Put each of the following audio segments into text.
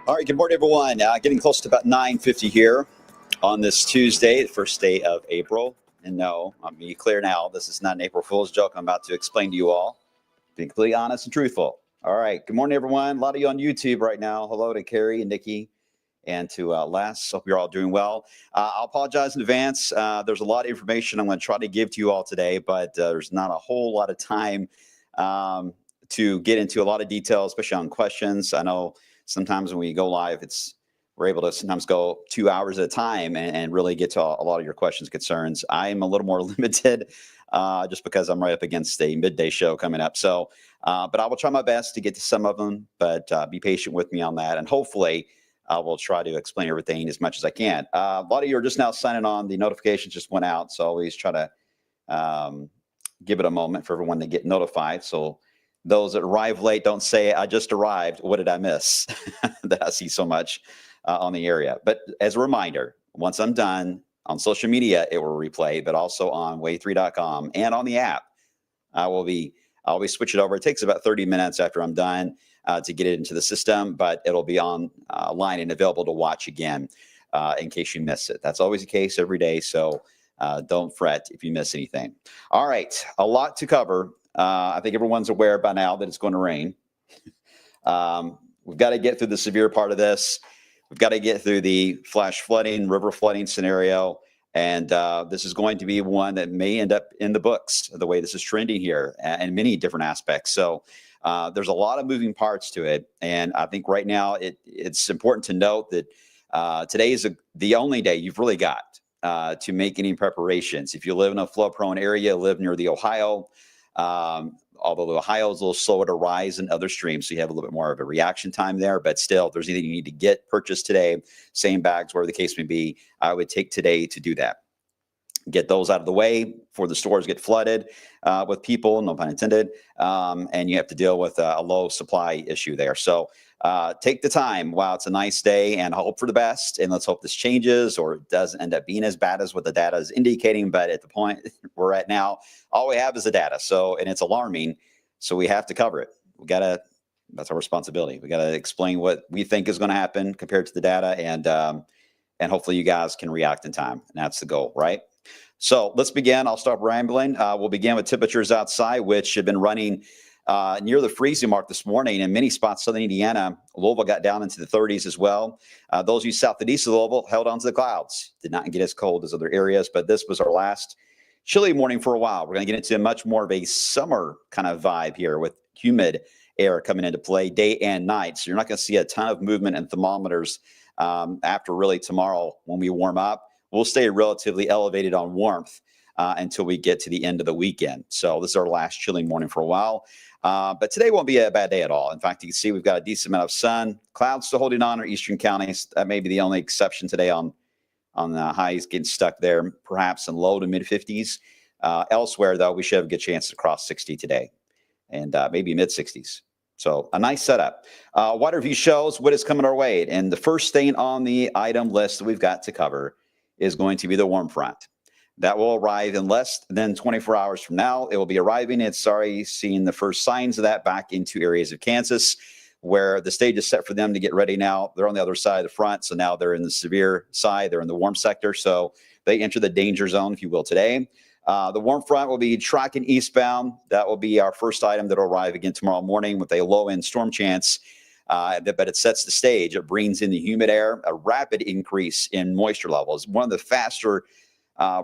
All right, good morning, everyone. Getting close to about 9:50 here on this Tuesday, the first day of April. And no, I'm be clear now, this is not an April Fool's joke I'm about to explain to you all. Being completely honest and truthful. All right, good morning, everyone. A lot of you on YouTube right now. Hello to Carrie and Nikki and to Les. Hope you're all doing well. I'll apologize in advance. There's a lot of information I'm going to try to give to you all today, but there's not a whole lot of time to get into a lot of details, especially on questions. I know sometimes when we go live, we're able to sometimes go 2 hours at a time and really get to a lot of your questions, concerns. I'm a little more limited just because I'm right up against a midday show coming up. So, but I will try my best to get to some of them, but be patient with me on that. And hopefully I will try to explain everything as much as I can. A lot of you are just now signing on. The notifications just went out. So always try to give it a moment for everyone to get notified. So those that arrive late, don't say, I just arrived. What did I miss? That I see so much on the area. But as a reminder, once I'm done on social media, it will replay, but also on way3.com and on the app. I'll always switch it over. It takes about 30 minutes after I'm done to get it into the system, but it'll be online and available to watch again in case you miss it. That's always the case every day. So don't fret if you miss anything. All right, a lot to cover. I think everyone's aware by now that it's going to rain. We've got to get through the severe part of this. We've got to get through the flash flooding, river flooding scenario. And this is going to be one that may end up in the books, the way this is trending here and many different aspects. So there's a lot of moving parts to it. And I think right now it's important to note that today is the only day you've really got to make any preparations. If you live in a flood-prone area, live near the Ohio, although the Ohio is a little slower to rise than other streams, so you have a little bit more of a reaction time there. But still, if there's anything you need to get purchased today, same bags, whatever the case may be, I would take today to do that. Get those out of the way before the stores get flooded with people, no pun intended, and you have to deal with a low supply issue there. So take the time while it's a nice day and hope for the best. And let's hope this changes or it doesn't end up being as bad as what the data is indicating. But at the point we're at now, all we have is the data. So, and it's alarming. So we have to cover it. That's our responsibility. We got to explain what we think is going to happen compared to the data. And hopefully you guys can react in time. And that's the goal, right? So let's begin. I'll stop rambling. We'll begin with temperatures outside, which have been running near the freezing mark this morning in many spots. Southern Indiana, Louisville got down into the 30s as well. Those of you south and east of Louisville held on to the clouds. Did not get as cold as other areas, but this was our last chilly morning for a while. We're going to get into much more of a summer kind of vibe here with humid air coming into play day and night. So you're not going to see a ton of movement in thermometers after really tomorrow when we warm up. We'll stay relatively elevated on warmth until we get to the end of the weekend. So this is our last chilling morning for a while. But today won't be a bad day at all. In fact, you can see we've got a decent amount of sun. Clouds still holding on our eastern counties. That may be the only exception today on the highs getting stuck there, perhaps in low to mid 50s. Elsewhere, though, we should have a good chance to cross 60 today and maybe mid 60s. So a nice setup. Water view shows what is coming our way. And the first thing on the item list that we've got to cover is going to be the warm front. That will arrive in less than 24 hours from now. It will be arriving. It's already seeing the first signs of that back into areas of Kansas, where the stage is set for them to get ready now. They're on the other side of the front, so now they're in the severe side. They're in the warm sector, so they enter the danger zone, if you will, today. The warm front will be tracking eastbound. That will be our first item that will arrive again tomorrow morning with a low-end storm chance. But it sets the stage. It brings in the humid air, a rapid increase in moisture levels. One of the faster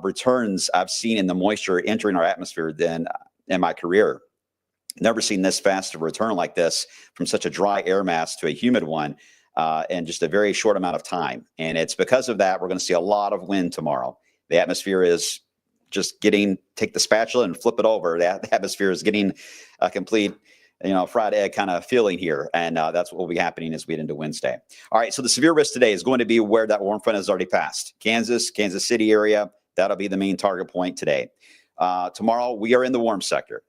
returns I've seen in the moisture entering our atmosphere than in my career. Never seen this fast of a return like this from such a dry air mass to a humid one in just a very short amount of time. And it's because of that we're going to see a lot of wind tomorrow. The atmosphere is just take the spatula and flip it over. The atmosphere is getting a complete fried egg kind of feeling here. And that's what will be happening as we get into Wednesday. All right, so the severe risk today is going to be where that warm front has already passed. Kansas City area, that'll be the main target point today. Tomorrow, we are in the warm sector.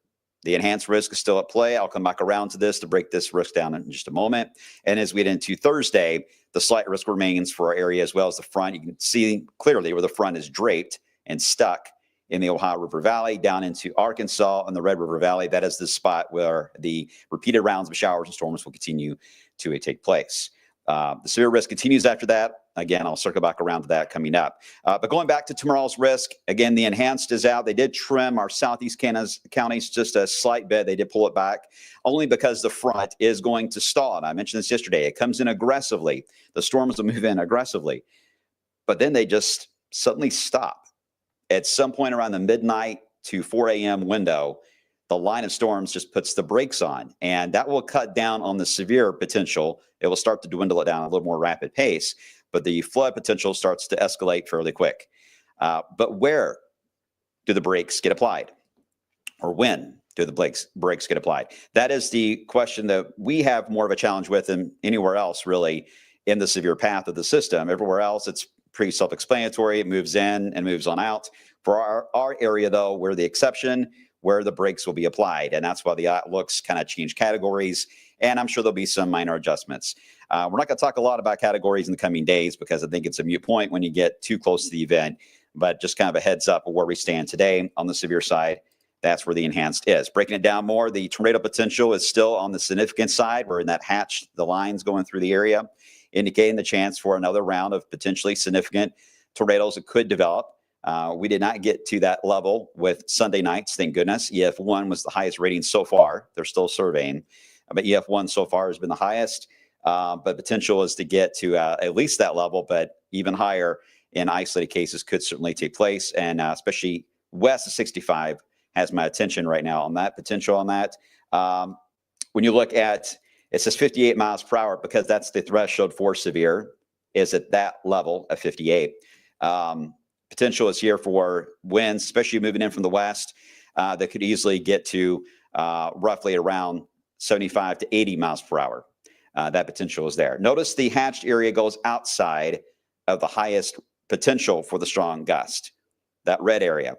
The enhanced risk is still at play. I'll come back around to this to break this risk down in just a moment. And as we get into Thursday, the slight risk remains for our area as well as the front. You can see clearly where the front is draped and stuck in the Ohio River Valley down into Arkansas and the Red River Valley. That is the spot where the repeated rounds of showers and storms will continue to take place. The severe risk continues after that. Again, I'll circle back around to that coming up. But going back to tomorrow's risk, again, the enhanced is out. They did trim our southeast counties just a slight bit. They did pull it back only because the front is going to stall. And I mentioned this yesterday. It comes in aggressively. The storms will move in aggressively. But then they just suddenly stop. At some point around the midnight to 4 a.m. window, the line of storms just puts the brakes on, and that will cut down on the severe potential. It will start to dwindle it down at a little more rapid pace, but the flood potential starts to escalate fairly quick. But where do the brakes get applied? Or when do the brakes get applied? That is the question that we have more of a challenge with than anywhere else, really, in the severe path of the system. Everywhere else, it's pretty self-explanatory. It moves in and moves on out. For our area, though, we're the exception where the brakes will be applied. And that's why the outlooks kind of change categories. And I'm sure there'll be some minor adjustments. We're not going to talk a lot about categories in the coming days because I think it's a moot point when you get too close to the event. But just kind of a heads up of where we stand today on the severe side. That's where the enhanced is. Breaking it down more, the tornado potential is still on the significant side. We're in that hatch, the lines going through the area, indicating the chance for another round of potentially significant tornadoes that could develop. We did not get to that level with Sunday nights, thank goodness. EF1 was the highest rating so far. They're still surveying, but EF1 so far has been the highest. But potential is to get to at least that level, but even higher in isolated cases could certainly take place. And especially west of 65 has my attention right now on that potential on that. When you look at, it says 58 miles per hour because that's the threshold for severe is at that level of 58. Potential is here for winds, especially moving in from the west, that could easily get to roughly around 75 to 80 miles per hour. That potential is there. Notice the hatched area goes outside of the highest potential for the strong gust, that red area.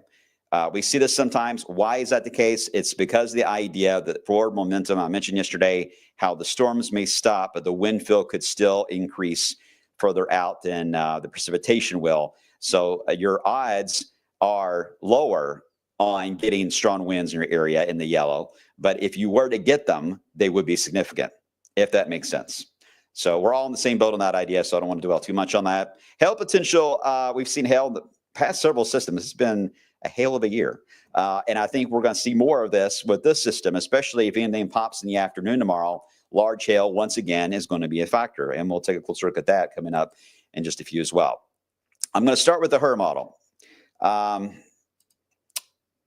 We see this sometimes. Why is that the case? It's because the idea that forward momentum, I mentioned yesterday, how the storms may stop, but the wind field could still increase further out than the precipitation will. So your odds are lower on getting strong winds in your area in the yellow. But if you were to get them, they would be significant, if that makes sense. So we're all in the same boat on that idea, so I don't want to dwell too much on that. Hail potential, we've seen hail in the past several systems. It's been a hail of a year. And I think we're going to see more of this with this system, especially if anything pops in the afternoon tomorrow. Large hail, once again, is going to be a factor. And we'll take a closer look at that coming up in just a few as well. I'm going to start with the HER model.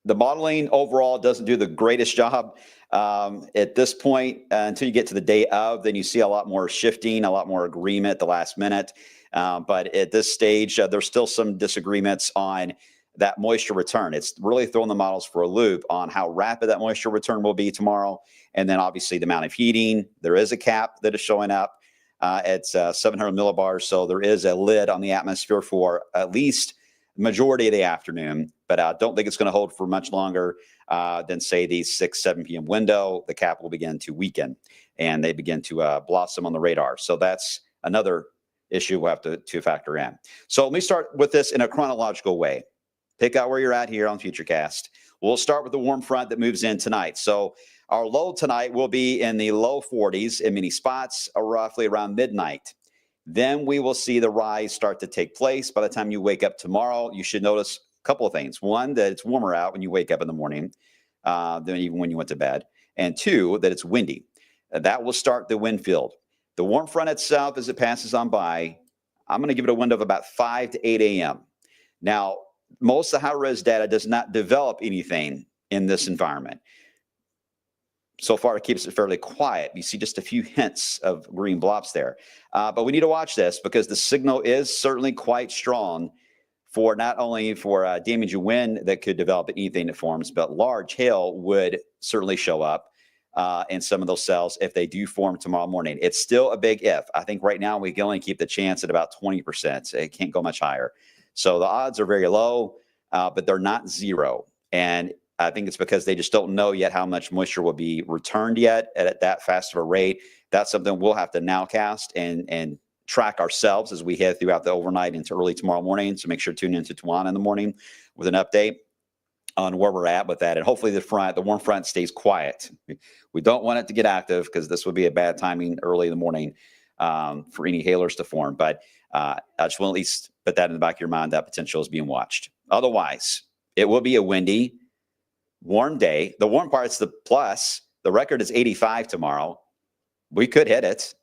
The modeling overall doesn't do the greatest job at this point until you get to the day of. Then you see a lot more shifting, a lot more agreement at the last minute. But at this stage, there's still some disagreements on that moisture return. It's really throwing the models for a loop on how rapid that moisture return will be tomorrow. And then obviously the amount of heating. There is a cap that is showing up. It's 700 millibars, so there is a lid on the atmosphere for at least the majority of the afternoon, but I don't think it's going to hold for much longer than, say, the 6, 7 p.m. window. The cap will begin to weaken, and they begin to blossom on the radar. So that's another issue we'll have to factor in. So let me start with this in a chronological way. Pick out where you're at here on Futurecast. We'll start with the warm front that moves in tonight. So our low tonight will be in the low 40s in many spots, roughly around midnight. Then we will see the rise start to take place. By the time you wake up tomorrow, you should notice a couple of things. One, that it's warmer out when you wake up in the morning than even when you went to bed. And two, that it's windy. That will start the wind field. The warm front itself, as it passes on by, I'm going to give it a window of about 5 to 8 a.m. Now, most of the high-res data does not develop anything in this environment. So far, it keeps it fairly quiet. You see just a few hints of green blobs there. But we need to watch this because the signal is certainly quite strong for not only for damaging wind that could develop anything that forms, but large hail would certainly show up in some of those cells if they do form tomorrow morning. It's still a big if. I think right now we can only keep the chance at about 20%. It can't go much higher. So the odds are very low, but they're not zero. And I think it's because they just don't know yet how much moisture will be returned yet at that fast of a rate. That's something we'll have to nowcast and track ourselves as we head throughout the overnight into early tomorrow morning. So make sure to tune into Tawana in the morning with an update on where we're at with that. And hopefully the warm front stays quiet. We don't want it to get active because this would be a bad timing early in the morning for any hailers to form. But I just want to at least put that in the back of your mind, that potential is being watched. Otherwise, it will be a windy, warm day. The warm part's the plus. The record is 85 tomorrow. We could hit it.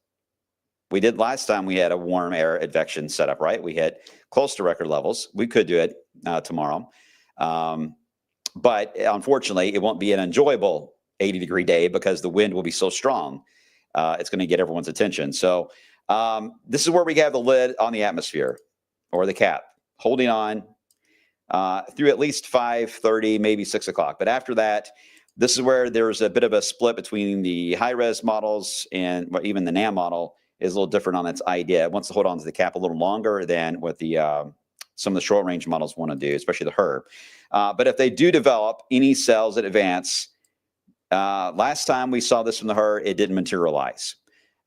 We did last time we had a warm air advection setup, right? We hit close to record levels. We could do it tomorrow. But unfortunately, it won't be an enjoyable 80-degree day because the wind will be so strong. It's going to get everyone's attention. So this is where we have the lid on the atmosphere, or the cap, holding on through at least 5:30, maybe 6 o'clock. But after that, this is where there's a bit of a split between the high-res models and even the NAM model is a little different on its idea. It wants to hold on to the cap a little longer than what the some of the short-range models want to do, especially the HER. But if they do develop any cells that advance, last time we saw this from the HER, it didn't materialize.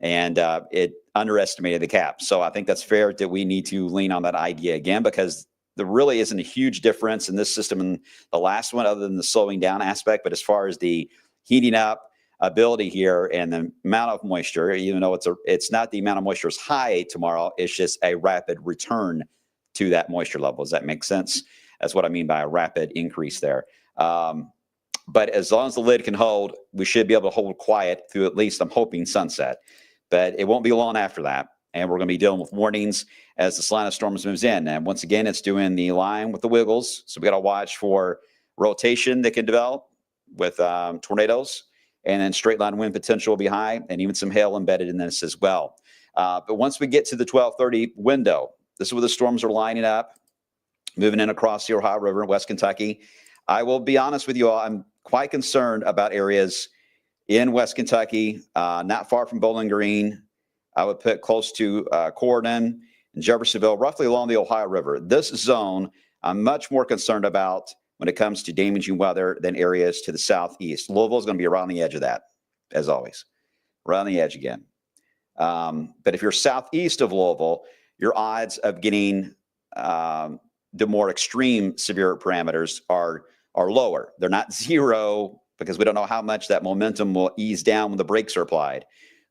And it underestimated the cap. So I think that's fair that we need to lean on that idea again, because there really isn't a huge difference in this system and the last one other than the slowing down aspect. But as far as the heating up ability here and the amount of moisture, even though it's not the amount of moisture is high tomorrow, it's just a rapid return to that moisture level. Does that make sense? That's what I mean by a rapid increase there. But as long as the lid can hold, we should be able to hold quiet through at least, I'm hoping, sunset. But it won't be long after that. And we're going to be dealing with warnings as the line of storms moves in. And once again, it's doing the line with the wiggles. So we got to watch for rotation that can develop with tornadoes. And then straight line wind potential will be high, and even some hail embedded in this as well. But once we get to the 12:30 window, this is where the storms are lining up, moving in across the Ohio River in West Kentucky. I will be honest with you all, I'm quite concerned about areas in West Kentucky, not far from Bowling Green. I would put close to Corydon and Jeffersonville, roughly along the Ohio River. This zone, I'm much more concerned about when it comes to damaging weather than areas to the southeast. Louisville is going to be around the edge of that, as always, around the edge again. But if you're southeast of Louisville, your odds of getting the more extreme severe parameters are lower. They're not zero because we don't know how much that momentum will ease down when the brakes are applied.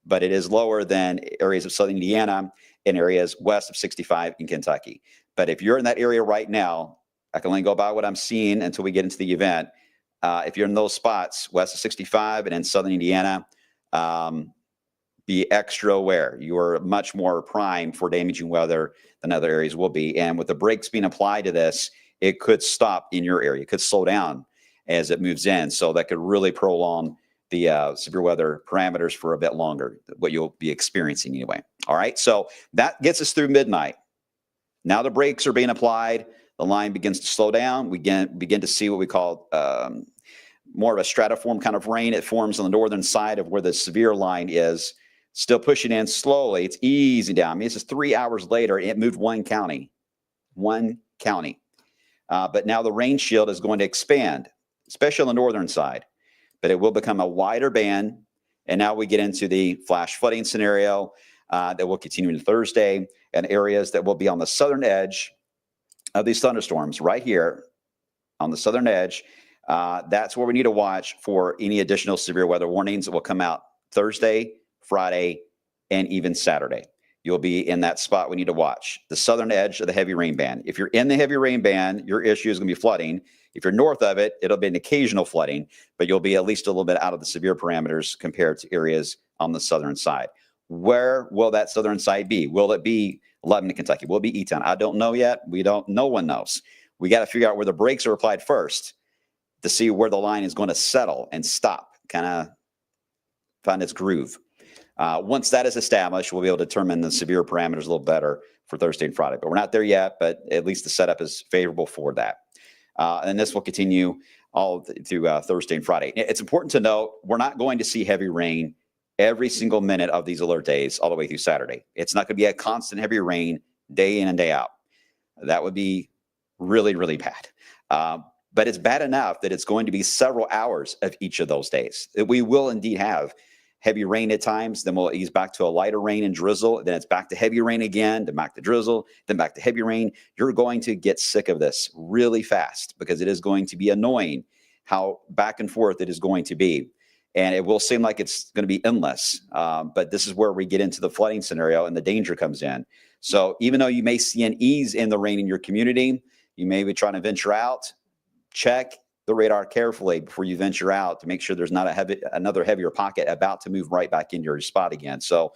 But it is lower than areas of southern Indiana and areas west of 65 in Kentucky. But if you're in that area right now, I can only go by what I'm seeing until we get into the event. If you're in those spots, west of 65 and in southern Indiana, be extra aware. You are much more prime for damaging weather than other areas will be. And with the brakes being applied to this, it could stop in your area. It could slow down as it moves in. So that could really prolong the severe weather parameters for a bit longer, what you'll be experiencing anyway. All right, so that gets us through midnight. Now the brakes are being applied. The line begins to slow down. We begin to see what we call more of a stratiform kind of rain. It forms on the northern side of where the severe line is, still pushing in slowly. It's easing down. I mean, this is 3 hours later. It moved one county. But now the rain shield is going to expand, especially on the northern side. But it will become a wider band. And now we get into the flash flooding scenario that will continue into Thursday, and areas that will be on the southern edge of these thunderstorms right here on the southern edge. That's where we need to watch for any additional severe weather warnings that will come out Thursday, Friday, and even Saturday. You'll be in that spot we need to watch, the southern edge of the heavy rain band. If you're in the heavy rain band, your issue is going to be flooding. If you're north of it, it'll be an occasional flooding, but you'll be at least a little bit out of the severe parameters compared to areas on the southern side. Where will that southern side be? Will it be Lebanon, Kentucky? Will it be E-Town? I don't know yet. No one knows. We got to figure out where the brakes are applied first to see where the line is going to settle and stop, kind of find its groove. Once that is established, we'll be able to determine the severe parameters a little better for Thursday and Friday. But we're not there yet, but at least the setup is favorable for that. And this will continue all through Thursday and Friday. It's important to note we're not going to see heavy rain every single minute of these alert days all the way through Saturday. It's not going to be a constant heavy rain day in and day out. That would be really, really bad. But it's bad enough that it's going to be several hours of each of those days. We will indeed have heavy rain at times, then we'll ease back to a lighter rain and drizzle, then it's back to heavy rain again, then back to drizzle, then back to heavy rain. You're going to get sick of this really fast because it is going to be annoying how back and forth it is going to be. and it will seem like it's going to be endless. But this is where we get into the flooding scenario and the danger comes in. So even though you may see an ease in the rain in your community, you may be trying to venture out, check the radar carefully before you venture out to make sure there's not another heavier pocket about to move right back into your spot again. So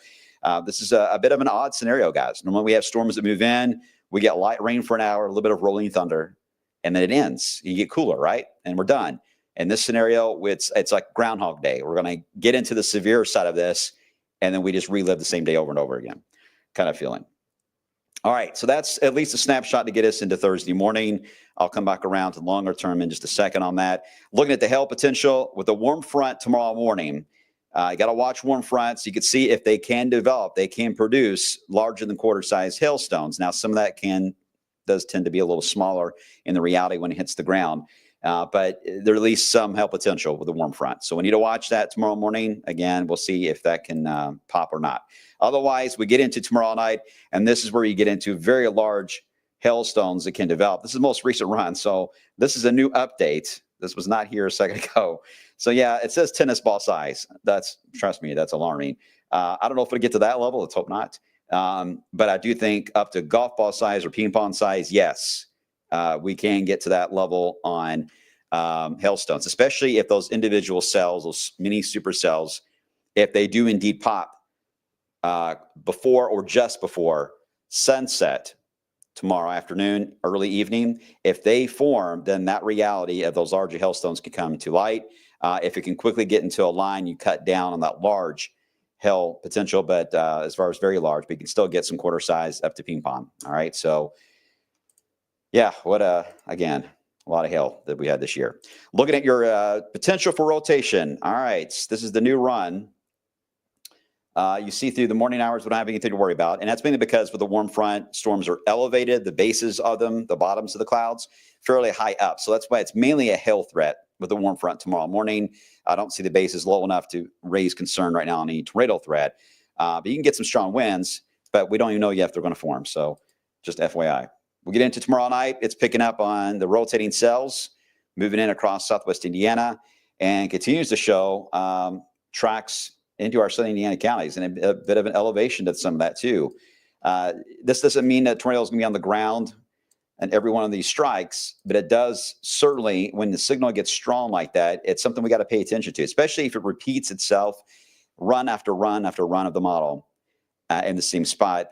this is a bit of an odd scenario, guys. Normally we have storms that move in, we get light rain for an hour, a little bit of rolling thunder, and then it ends. You get cooler, right? And we're done. In this scenario, it's like Groundhog Day. We're going to get into the severe side of this, and then we just relive the same day over and over again kind of feeling. All right, so that's at least a snapshot to get us into Thursday morning. I'll come back around to longer term in just a second on that. Looking at the hail potential with a warm front tomorrow morning. You got to watch warm fronts. You can see if they can develop, they can produce larger than quarter-size hailstones. Now, some of that does tend to be a little smaller in the reality when it hits the ground. But there at least some hail potential with the warm front. So we need to watch that tomorrow morning. Again, we'll see if that can pop or not. Otherwise, we get into tomorrow night, and this is where you get into very large hailstones that can develop. This is the most recent run. So this is a new update. This was not here a second ago. So yeah, it says tennis ball size. Trust me, that's alarming. I don't know if it'll get to that level. Let's hope not. But I do think up to golf ball size or ping pong size, yes. We can get to that level on hailstones, especially if those individual cells, those mini supercells, if they do indeed pop before or just before sunset tomorrow afternoon, early evening. If they form, then that reality of those larger hailstones can come to light. If it can quickly get into a line, you cut down on that large hail potential, but as far as very large, but you can still get some quarter size up to ping pong. All right, so yeah, again, a lot of hail that we had this year. Looking at your potential for rotation. All right, this is the new run. You see through the morning hours, we don't have anything to worry about. And that's mainly because with the warm front, storms are elevated. The bases of them, the bottoms of the clouds, fairly high up. So that's why it's mainly a hail threat with the warm front tomorrow morning. I don't see the bases low enough to raise concern right now on any tornado threat. But you can get some strong winds, but we don't even know yet if they're going to form. So just FYI. We'll get into tomorrow night. It's picking up on the rotating cells, moving in across southwest Indiana, and continues to show tracks into our southern Indiana counties, and a bit of an elevation to some of that too. This doesn't mean that tornadoes going to be on the ground and every one of these strikes, but it does certainly, when the signal gets strong like that, it's something we got to pay attention to, especially if it repeats itself run after run after run of the model in the same spot.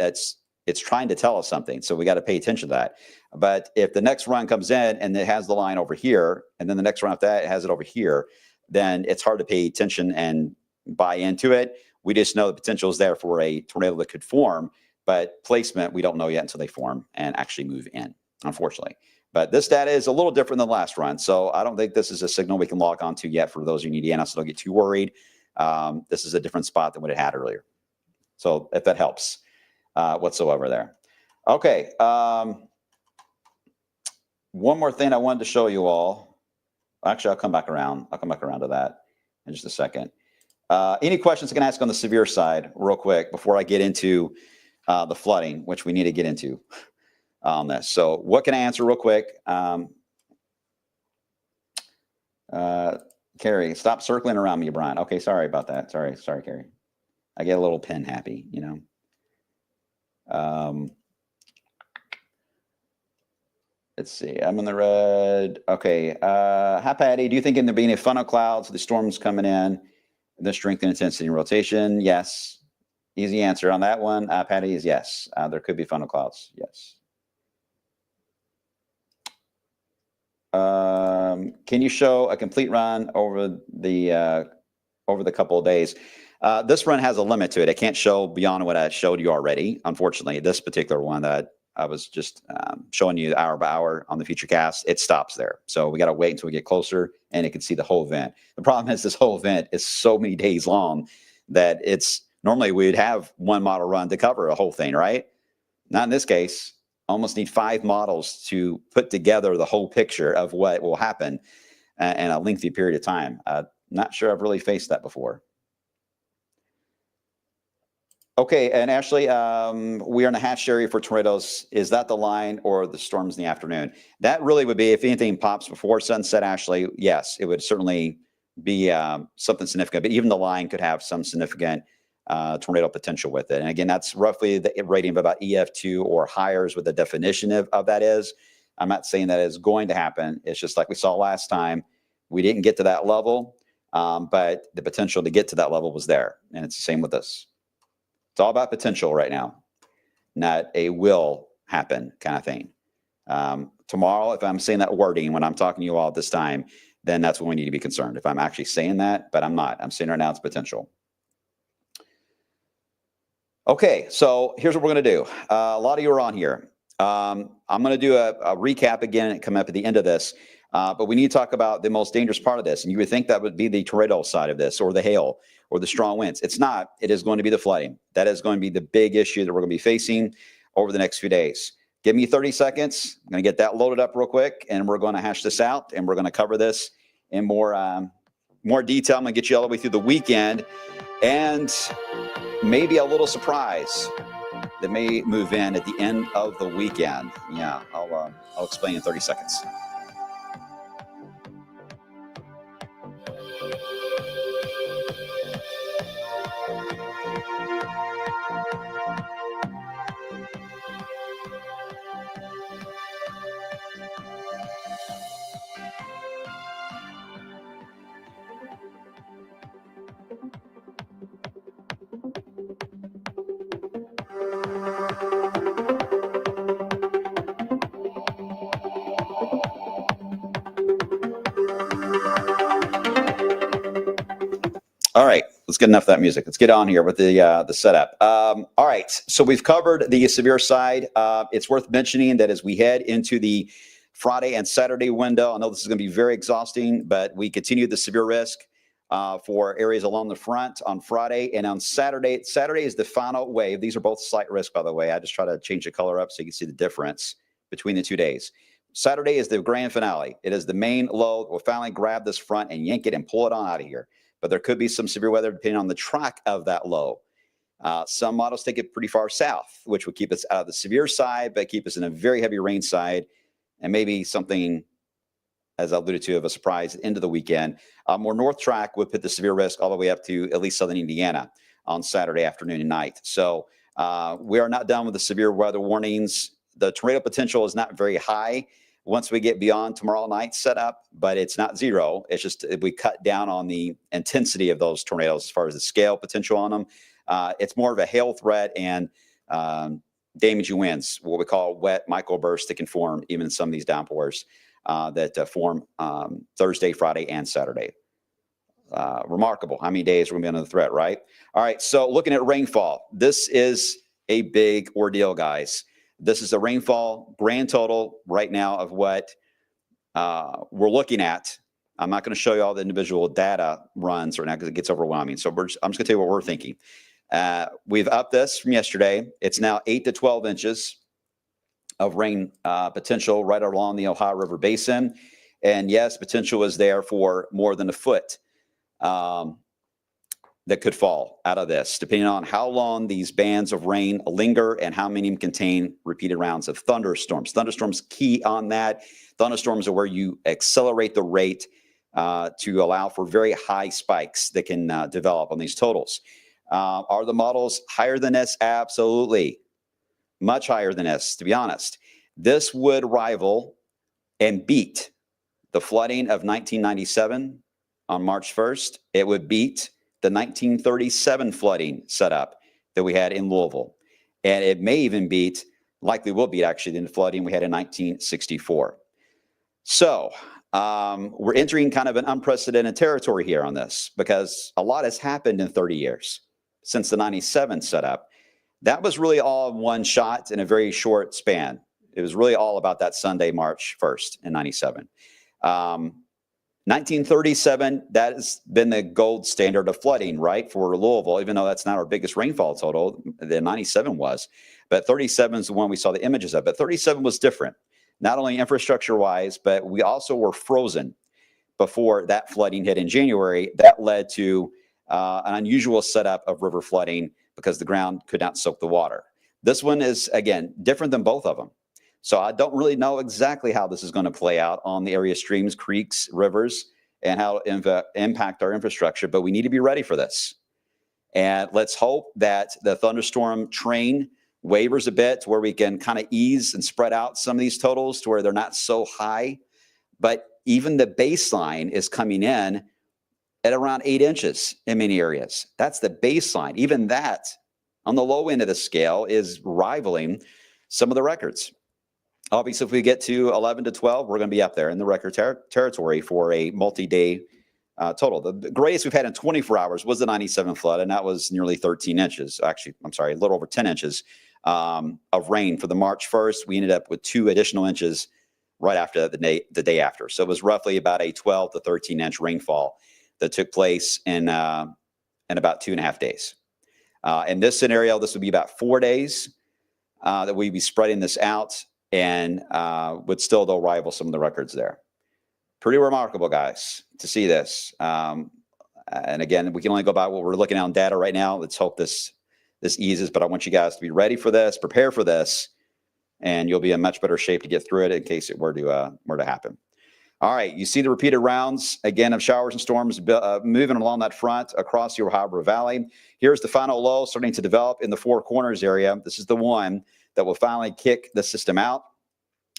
It's trying to tell us something, so we got to pay attention to that. But if the next run comes in and it has the line over here, and then the next run after that it has it over here, then it's hard to pay attention and buy into it. We just know the potential is there for a tornado that could form, but placement we don't know yet until they form and actually move in, unfortunately. But this data is a little different than the last run, so I don't think this is a signal we can log on to yet for those in Indiana, so don't get too worried. This is a different spot than what it had earlier. So if that helps whatsoever there. Okay. One more thing I wanted to show you all. Actually, I'll come back around. I'll come back around to that in just a second. Any questions I can ask on the severe side real quick before I get into the flooding, which we need to get into on this. So what can I answer real quick? Carrie, stop circling around me, Brian. Okay, sorry about that. Sorry, Carrie. I get a little pen happy, you know. Let's see. I'm in the red. Okay. Hi, Patty. Do you think in there being a funnel clouds, the storms coming in, the strength and intensity and rotation? Yes. Easy answer on that one, Patty, is yes. There could be funnel clouds. Yes. Can you show a complete run over the couple of days? This run has a limit to it. I can't show beyond what I showed you already. Unfortunately, this particular one that I was just showing you hour by hour on the Futurecast, it stops there. So we got to wait until we get closer and it can see the whole event. The problem is this whole event is so many days long that it's normally we'd have one model run to cover a whole thing, right? Not in this case. Almost need 5 models to put together the whole picture of what will happen in a lengthy period of time. Not sure I've really faced that before. Okay, and Ashley, we are in a hatched area for tornadoes. Is that the line or the storms in the afternoon? That really would be, if anything pops before sunset, Ashley, yes, it would certainly be something significant, but even the line could have some significant tornado potential with it. And again, that's roughly the rating of about EF2 or higher is what the definition of that is. I'm not saying that is going to happen. It's just like we saw last time. We didn't get to that level, but the potential to get to that level was there. And it's the same with this. It's all about potential right now, not a will happen kind of thing. Tomorrow, if I'm saying that wording when I'm talking to you all at this time, then that's when we need to be concerned. If I'm actually saying that, but I'm not. I'm saying right now it's potential. Okay, so here's what we're going to do. A lot of you are on here. I'm going to do a recap again and come up at the end of this. But we need to talk about the most dangerous part of this. And you would think that would be the tornado side of this, or the hail, or the strong winds. It's not. It is going to be the flooding. That is going to be the big issue that we're going to be facing over the next few days. Give me 30 seconds. I'm going to get that loaded up real quick, and we're going to hash this out, and we're going to cover this in more detail. I'm going to get you all the way through the weekend, and maybe a little surprise that may move in at the end of the weekend. Yeah, I'll explain in 30 seconds. All right, let's get enough of that music. Let's get on here with the setup. All right, so we've covered the severe side. It's worth mentioning that as we head into the Friday and Saturday window, I know this is going to be very exhausting, but we continue the severe risk for areas along the front on Friday and on Saturday. Saturday is the final wave. These are both slight risk, by the way. I just try to change the color up so you can see the difference between the 2 days. Saturday is the grand finale. It is the main low. We'll finally grab this front and yank it and pull it on out of here. But there could be some severe weather depending on the track of that low. Some models take it pretty far south, which would keep us out of the severe side, but keep us in a very heavy rain side, and maybe something, as I alluded to, of a surprise into the weekend. More north track would put the severe risk all the way up to at least southern Indiana on Saturday afternoon and night. So we are not done with the severe weather warnings. The tornado potential is not very high once we get beyond tomorrow night's setup, but it's not zero. It's just we cut down on the intensity of those tornadoes as far as the scale potential on them. It's more of a hail threat and damaging winds, what we call wet microbursts that can form even in some of these downpours that form Thursday, Friday, and Saturday. Remarkable how many days we're going to be under the threat, right? All right, so looking at rainfall, this is a big ordeal, guys. This is the rainfall grand total right now of what we're looking at. I'm not going to show you all the individual data runs right now because it gets overwhelming. So I'm just going to tell you what we're thinking. We've upped this from yesterday. It's now 8 to 12 inches of rain potential right along the Ohio River Basin. And yes, potential is there for more than a foot that could fall out of this, depending on how long these bands of rain linger and how many contain repeated rounds of thunderstorms. Thunderstorms key on that. Thunderstorms are where you accelerate the rate to allow for very high spikes that can develop on these totals. Are the models higher than this? Absolutely. Much higher than this, to be honest. This would rival and beat the flooding of 1997 on March 1st. It would beat the 1937 flooding setup that we had in Louisville. And it may even beat, likely will beat actually, the flooding we had in 1964. So we're entering kind of an unprecedented territory here on this because a lot has happened in 30 years since the 97 setup. That was really all in one shot in a very short span. It was really all about that Sunday, March 1st in 97. 1937, that has been the gold standard of flooding, right, for Louisville, even though that's not our biggest rainfall total. The 97 was. But 37 is the one we saw the images of. But 37 was different, not only infrastructure-wise, but we also were frozen before that flooding hit in January. That led to an unusual setup of river flooding because the ground could not soak the water. This one is, again, different than both of them. So I don't really know exactly how this is going to play out on the area streams, creeks, rivers, and how it impact our infrastructure, but we need to be ready for this. And let's hope that the thunderstorm train wavers a bit to where we can kind of ease and spread out some of these totals to where they're not so high. But even the baseline is coming in at around 8 inches in many areas. That's the baseline. Even that on the low end of the scale is rivaling some of the records. Obviously, if we get to 11 to 12, we're going to be up there in the record territory for a multi-day total. The greatest we've had in 24 hours was the 97 flood, and that was nearly 13 inches. Actually, I'm sorry, a little over 10 inches of rain for the March 1st. We ended up with 2 additional inches right after the day after. So it was roughly about a 12 to 13 inch rainfall that took place in about 2.5 days. In this scenario, this would be about 4 days that we'd be spreading this out, and would still, though, rival some of the records there. Pretty remarkable, guys, to see this. And again, we can only go by what we're looking at on data right now. Let's hope this eases, but I want you guys to be ready for this, prepare for this, and you'll be in much better shape to get through it in case it were to happen. All right, you see the repeated rounds, again, of showers and storms moving along that front across the Ohio River Valley. Here's the final low starting to develop in the Four Corners area. This is the one that will finally kick the system out,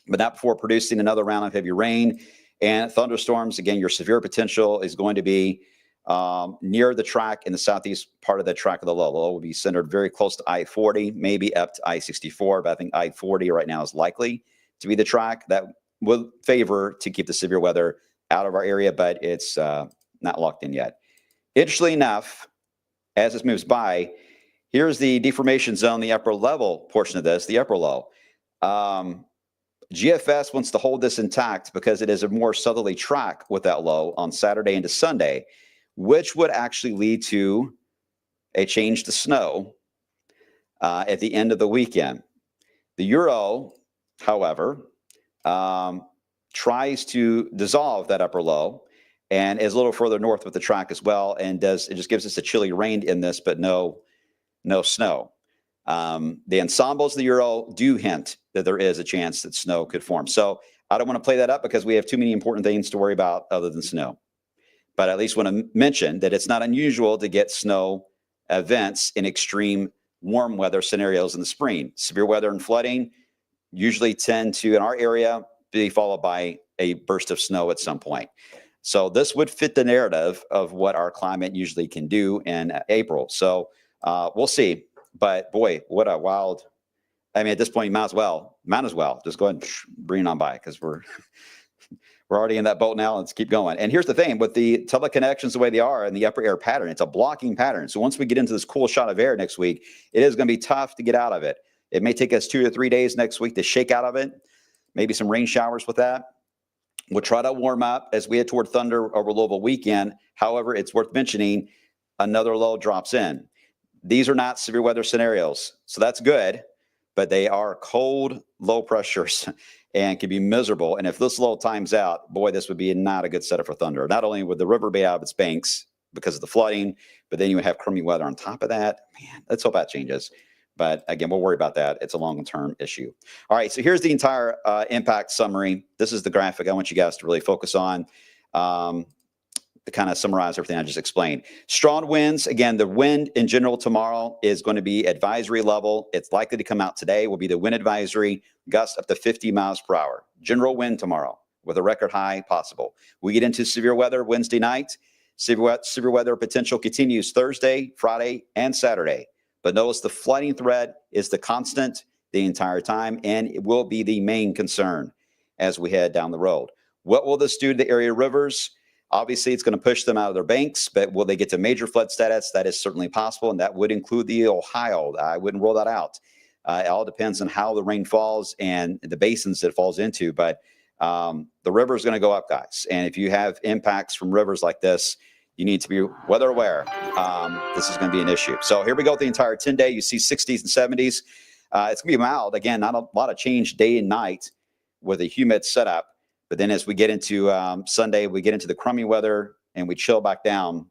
but not before producing another round of heavy rain and thunderstorms. Again, your severe potential is going to be near the track in the southeast part of the track of the low. The low will be centered very close to I-40, maybe up to I-64, but I think I-40 right now is likely to be the track that will favor to keep the severe weather out of our area, but it's not locked in yet. Interestingly enough, as this moves by, here's the deformation zone, the upper level portion of this, the upper low. GFS wants to hold this intact because it is a more southerly track with that low on Saturday into Sunday, which would actually lead to a change to snow at the end of the weekend. The Euro, however, tries to dissolve that upper low and is a little further north with the track as well, and it just gives us a chilly rain in this, but no snow. The ensembles of the Euro do hint that there is a chance that snow could form. So I don't want to play that up because we have too many important things to worry about other than snow. But I at least want to mention that it's not unusual to get snow events in extreme warm weather scenarios in the spring. Severe weather and flooding usually tend to, in our area, be followed by a burst of snow at some point. So this would fit the narrative of what our climate usually can do in April. So we'll see. But boy, what a wild, I mean, at this point, you might as well just go ahead and bring it on by, because we're already in that boat now. Let's keep going. And here's the thing with the teleconnections the way they are in the upper air pattern, it's a blocking pattern. So once we get into this cool shot of air next week, it is going to be tough to get out of it. It may take us 2 or 3 days next week to shake out of it. Maybe some rain showers with that. We'll try to warm up as we head toward thunder over Louisville weekend. However, it's worth mentioning another low drops in. These are not severe weather scenarios, so that's good, but they are cold, low pressures and can be miserable. And if this low times out, boy, this would be not a good setup for thunder. Not only would the river be out of its banks because of the flooding, but then you would have crummy weather on top of that. Man, let's hope that changes. But again, we'll worry about that. It's a long-term issue. All right, so here's the entire impact summary. This is the graphic I want you guys to really focus on to kind of summarize everything I just explained. Strong winds. Again, the wind in general tomorrow is going to be advisory level. It's likely to come out today. Will be the wind advisory, gusts up to 50 miles per hour. General wind tomorrow with a record high possible. We get into severe weather Wednesday night. Severe weather potential continues Thursday, Friday, and Saturday. But notice the flooding threat is the constant the entire time, and it will be the main concern as we head down the road. What will this do to the area rivers? Obviously, it's going to push them out of their banks, but will they get to major flood status? That is certainly possible, and that would include the Ohio. I wouldn't rule that out. It all depends on how the rain falls and the basins that it falls into, but the river is going to go up, guys. And if you have impacts from rivers like this, you need to be weather aware. This is going to be an issue. So here we go with the entire 10-day. You see 60s and 70s. It's going to be mild. Again, not a lot of change day and night with a humid setup. But then as we get into Sunday, we get into the crummy weather and we chill back down.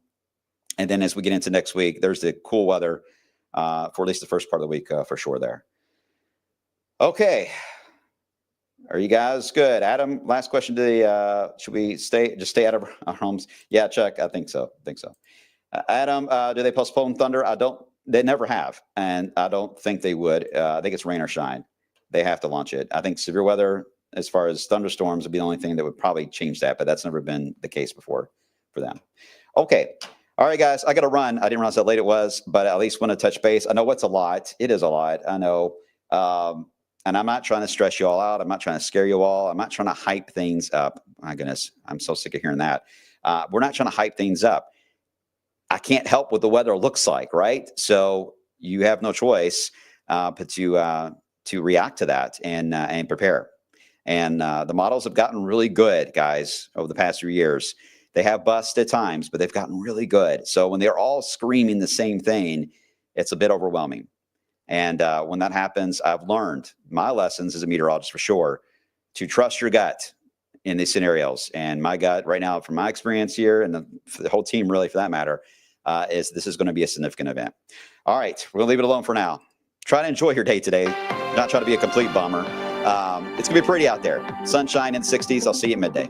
And then as we get into next week, there's the cool weather for at least the first part of the week for sure there. Okay. Are you guys good? Adam, last question to the, should we just stay out of our homes? Yeah, Chuck, I think so. Adam, do they postpone Thunder? They never have. And I don't think they would. I think it's rain or shine. They have to launch it. I think severe weather, as far as thunderstorms, would be the only thing that would probably change that, but that's never been the case before for them. Okay. All right, guys, I got to run. I didn't realize how late it was, but I at least want to touch base. I know what's a lot. It is a lot. I know. And I'm not trying to stress you all out. I'm not trying to scare you all. I'm not trying to hype things up. My goodness, I'm so sick of hearing that. We're not trying to hype things up. I can't help what the weather looks like, right? So you have no choice but to react to that and prepare. And the models have gotten really good, guys, over the past few years. They have bust at times, but they've gotten really good. So when they're all screaming the same thing, it's a bit overwhelming. And when that happens, I've learned my lessons as a meteorologist for sure, to trust your gut in these scenarios. And my gut right now, from my experience here, and the whole team really for that matter, is this is going to be a significant event. All right, we're going to leave it alone for now. Try to enjoy your day today. Not try to be a complete bummer. It's going to be pretty out there. Sunshine in 60s. I'll see you at midday.